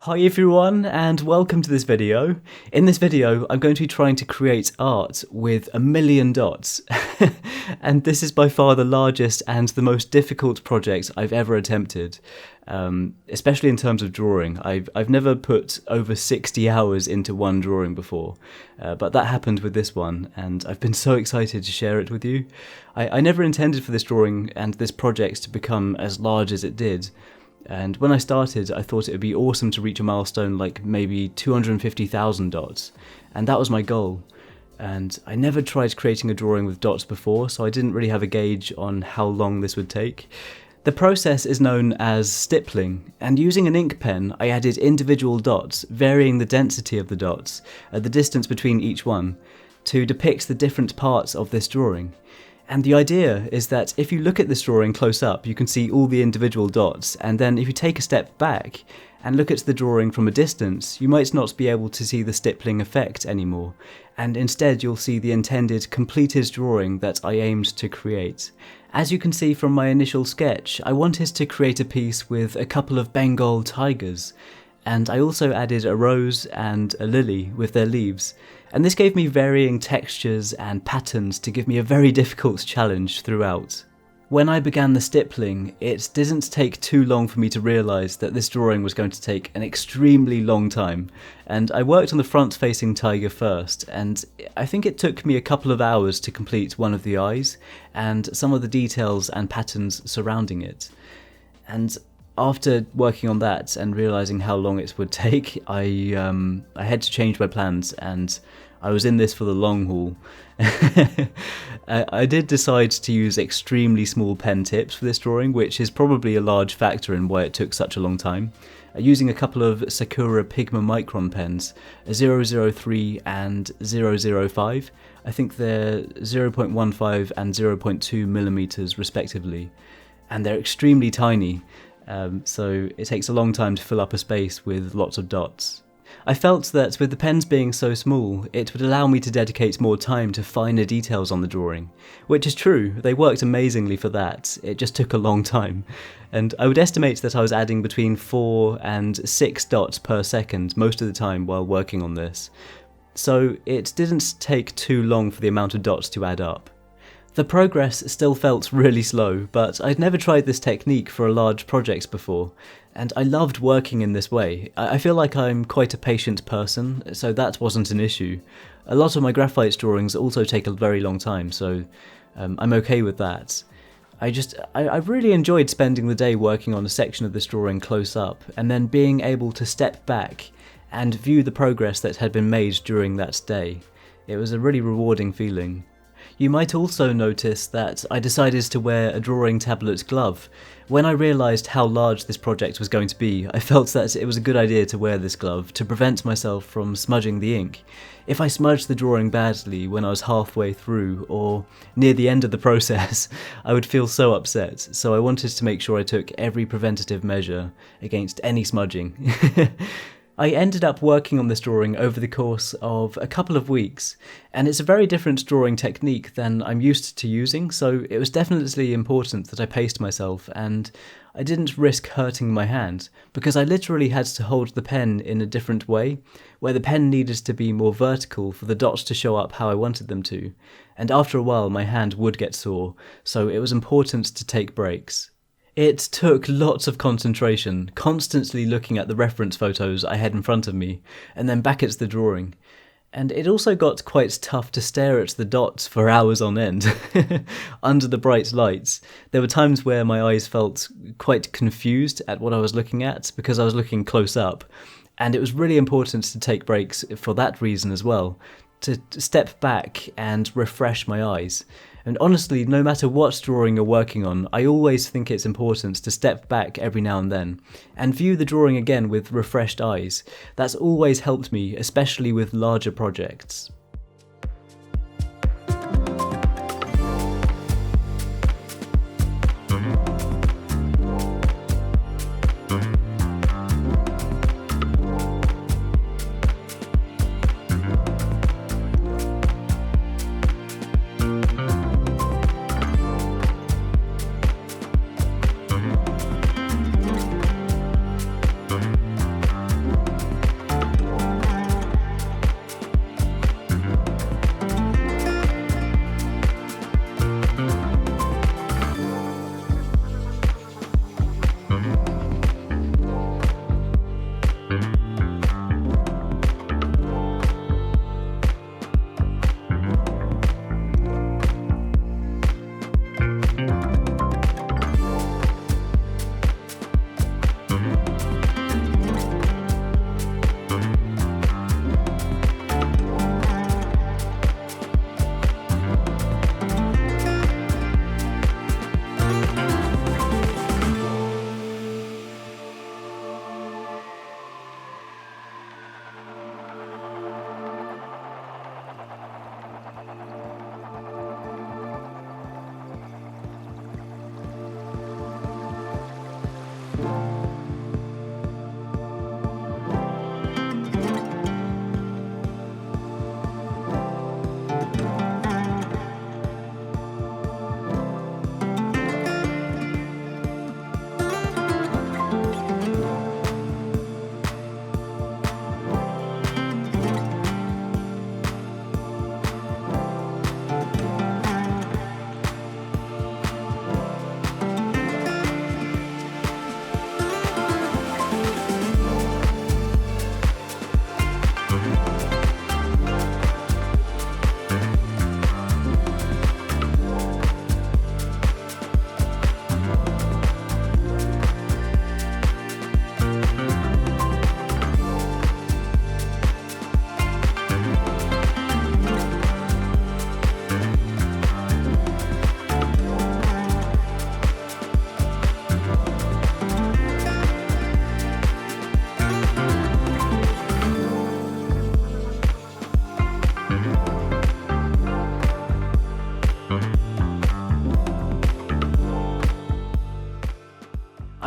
Hi everyone and welcome to this video. In this video I'm going to be trying to create art with 1,000,000 dots and this is by far the largest and the most difficult project I've ever attempted, especially in terms of drawing. I've never put over 60 hours into one drawing before, but that happened with this one and I've been so excited to share it with you. I never intended for this drawing and this project to become as large as it did. And when I started, I thought it would be awesome to reach a milestone like maybe 250,000 dots, and that was my goal. And I never tried creating a drawing with dots before, so I didn't really have a gauge on how long this would take. The process is known as stippling, and using an ink pen, I added individual dots, varying the density of the dots, the distance between each one, to depict the different parts of this drawing. And the idea is that if you look at this drawing close up, you can see all the individual dots, and then if you take a step back and look at the drawing from a distance, you might not be able to see the stippling effect anymore, and instead you'll see the intended completed drawing that I aimed to create. As you can see from my initial sketch, I wanted to create a piece with a couple of Bengal tigers, and I also added a rose and a lily with their leaves, and this gave me varying textures and patterns to give me a very difficult challenge throughout. When I began the stippling, it didn't take too long for me to realise that this drawing was going to take an extremely long time, and I worked on the front-facing tiger first, and I think it took me a couple of hours to complete one of the eyes, and some of the details and patterns surrounding it. And after working on that and realising how long it would take, I had to change my plans and I was in this for the long haul. I did decide to use extremely small pen tips for this drawing, which is probably a large factor in why it took such a long time. Using a couple of Sakura Pigma Micron pens, a 003 and 005. I think they're 0.15 and 0.2 millimeters respectively, and they're extremely tiny. So it takes a long time to fill up a space with lots of dots. I felt that with the pens being so small, it would allow me to dedicate more time to finer details on the drawing, which is true, they worked amazingly for that, it just took a long time. And I would estimate that I was adding between 4 and 6 dots per second most of the time while working on this. So it didn't take too long for the amount of dots to add up. The progress still felt really slow, but I'd never tried this technique for a large project before, and I loved working in this way. I feel like I'm quite a patient person, so that wasn't an issue. A lot of my graphite drawings also take a very long time, so I'm okay with that. I really enjoyed spending the day working on a section of this drawing close up, and then being able to step back and view the progress that had been made during that day. It was a really rewarding feeling. You might also notice that I decided to wear a drawing tablet glove. When I realised how large this project was going to be, I felt that it was a good idea to wear this glove to prevent myself from smudging the ink. If I smudged the drawing badly when I was halfway through or near the end of the process, I would feel so upset, so I wanted to make sure I took every preventative measure against any smudging. I ended up working on this drawing over the course of a couple of weeks, and it's a very different drawing technique than I'm used to using, so it was definitely important that I paced myself and I didn't risk hurting my hand, because I literally had to hold the pen in a different way, where the pen needed to be more vertical for the dots to show up how I wanted them to, and after a while my hand would get sore, so it was important to take breaks. It took lots of concentration, constantly looking at the reference photos I had in front of me, and then back at the drawing. And it also got quite tough to stare at the dots for hours on end, under the bright lights. There were times where my eyes felt quite confused at what I was looking at, because I was looking close up, and it was really important to take breaks for that reason as well, to step back and refresh my eyes. And honestly, no matter what drawing you're working on, I always think it's important to step back every now and then and view the drawing again with refreshed eyes. That's always helped me, especially with larger projects.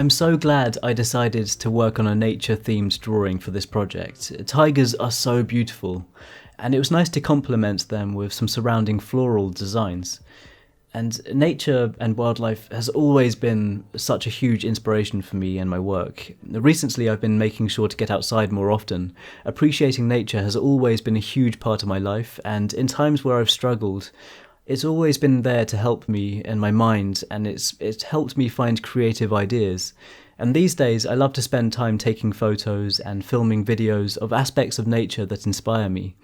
I'm so glad I decided to work on a nature-themed drawing for this project. Tigers are so beautiful, and it was nice to complement them with some surrounding floral designs. And nature and wildlife has always been such a huge inspiration for me and my work. Recently I've been making sure to get outside more often. Appreciating nature has always been a huge part of my life, and in times where I've struggled, it's always been there to help me in my mind, and it's helped me find creative ideas. And these days I love to spend time taking photos and filming videos of aspects of nature that inspire me.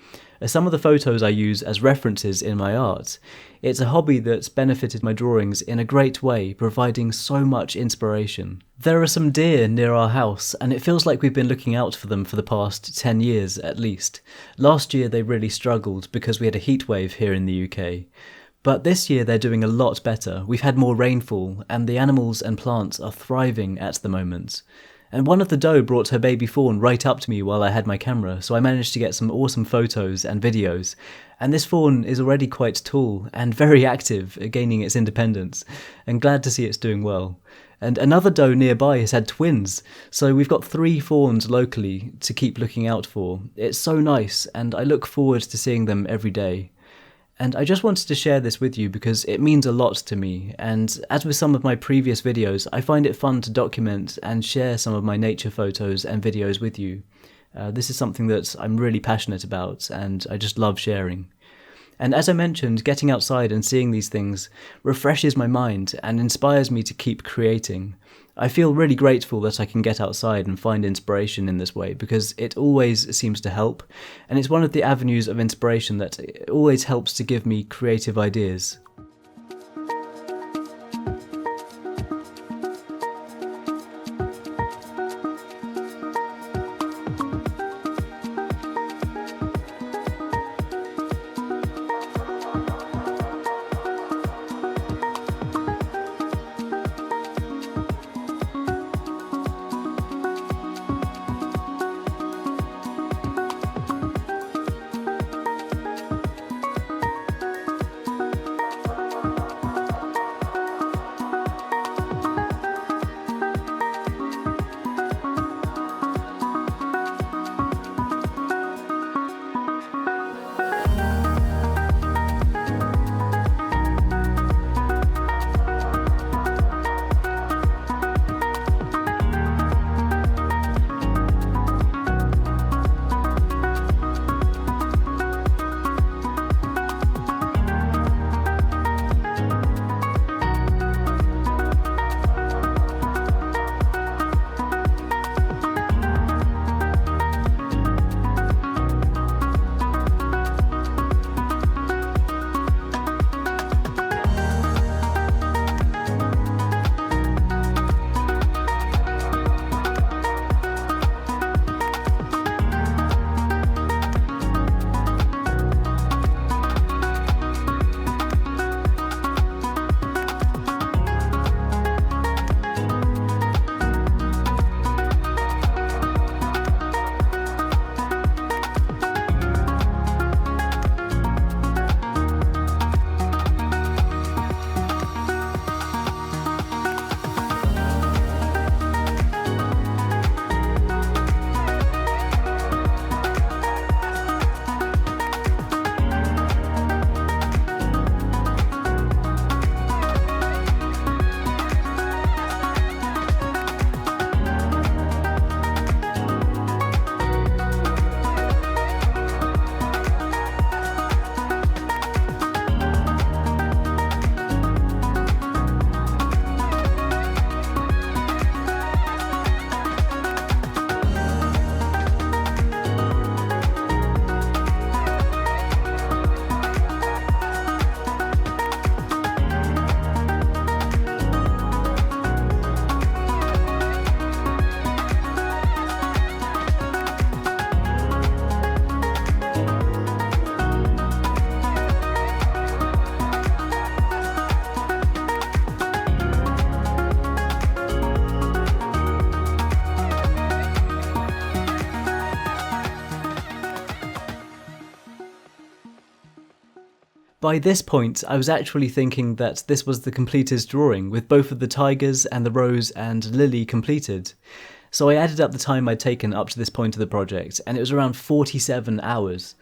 Some of the photos I use as references in my art. It's a hobby that's benefited my drawings in a great way, providing so much inspiration. There are some deer near our house, and it feels like we've been looking out for them for the past 10 years at least. Last year they really struggled because we had a heat wave here in the UK. But this year they're doing a lot better. We've had more rainfall, and the animals and plants are thriving at the moment. And one of the doe brought her baby fawn right up to me while I had my camera, so I managed to get some awesome photos and videos. And this fawn is already quite tall and very active, gaining its independence, and glad to see it's doing well. And another doe nearby has had twins, so we've got 3 fawns locally to keep looking out for. It's so nice, and I look forward to seeing them every day. And I just wanted to share this with you because it means a lot to me, and as with some of my previous videos, I find it fun to document and share some of my nature photos and videos with you. This is something that I'm really passionate about, and I just love sharing. And as I mentioned, getting outside and seeing these things refreshes my mind and inspires me to keep creating. I feel really grateful that I can get outside and find inspiration in this way, because it always seems to help, and it's one of the avenues of inspiration that always helps to give me creative ideas. By this point, I was actually thinking that this was the completed drawing, with both of the tigers and the rose and lily completed. So I added up the time I'd taken up to this point of the project, and it was around 47 hours.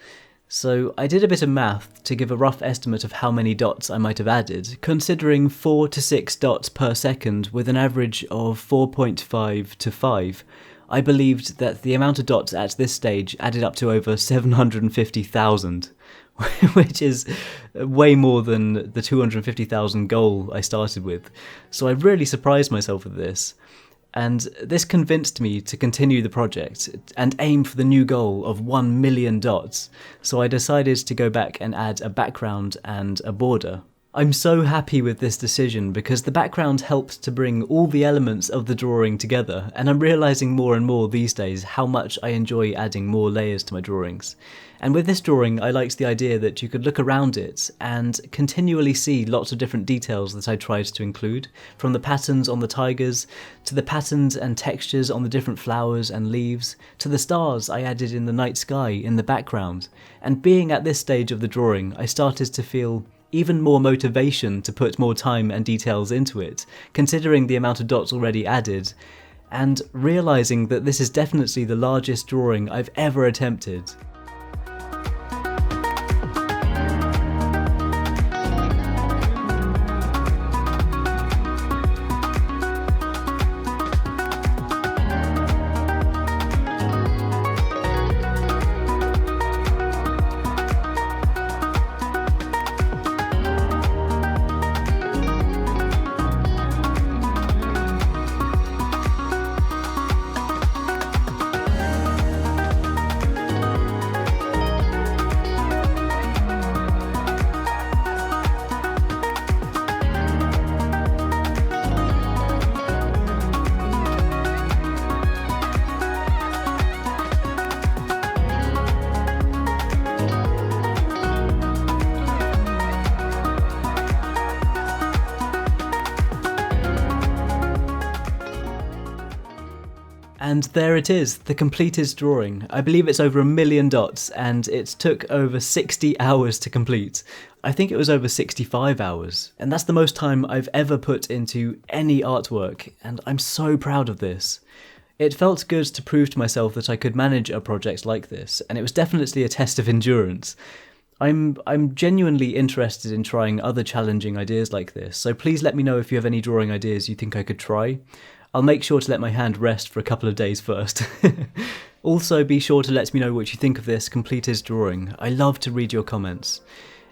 So I did a bit of math to give a rough estimate of how many dots I might have added, considering 4 to 6 dots per second with an average of 4.5 to 5. I believed that the amount of dots at this stage added up to over 750,000, which is way more than the 250,000 goal I started with. So I really surprised myself with this. And this convinced me to continue the project and aim for the new goal of 1 million dots, so I decided to go back and add a background and a border. I'm so happy with this decision because the background helped to bring all the elements of the drawing together, and I'm realising more and more these days how much I enjoy adding more layers to my drawings. And with this drawing, I liked the idea that you could look around it and continually see lots of different details that I tried to include, from the patterns on the tigers, to the patterns and textures on the different flowers and leaves, to the stars I added in the night sky in the background. And being at this stage of the drawing, I started to feel even more motivation to put more time and details into it, considering the amount of dots already added, and realising that this is definitely the largest drawing I've ever attempted. And there it is, the completed drawing. I believe it's over 1 million dots, and it took over 60 hours to complete. I think it was over 65 hours, and that's the most time I've ever put into any artwork, and I'm so proud of this. It felt good to prove to myself that I could manage a project like this, and it was definitely a test of endurance. I'm genuinely interested in trying other challenging ideas like this, so please let me know if you have any drawing ideas you think I could try. I'll make sure to let my hand rest for a couple of days first. Also, be sure to let me know what you think of this completed drawing. I love to read your comments.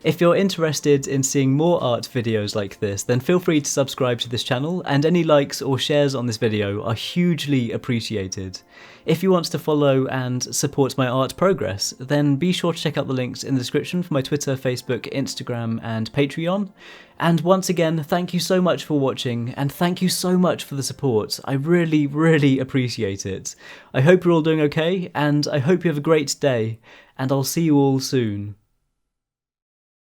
If you're interested in seeing more art videos like this, then feel free to subscribe to this channel, and any likes or shares on this video are hugely appreciated. If you want to follow and support my art progress, then be sure to check out the links in the description for my Twitter, Facebook, Instagram and Patreon. And once again, thank you so much for watching, and thank you so much for the support. I really, really appreciate it. I hope you're all doing okay, and I hope you have a great day, and I'll see you all soon.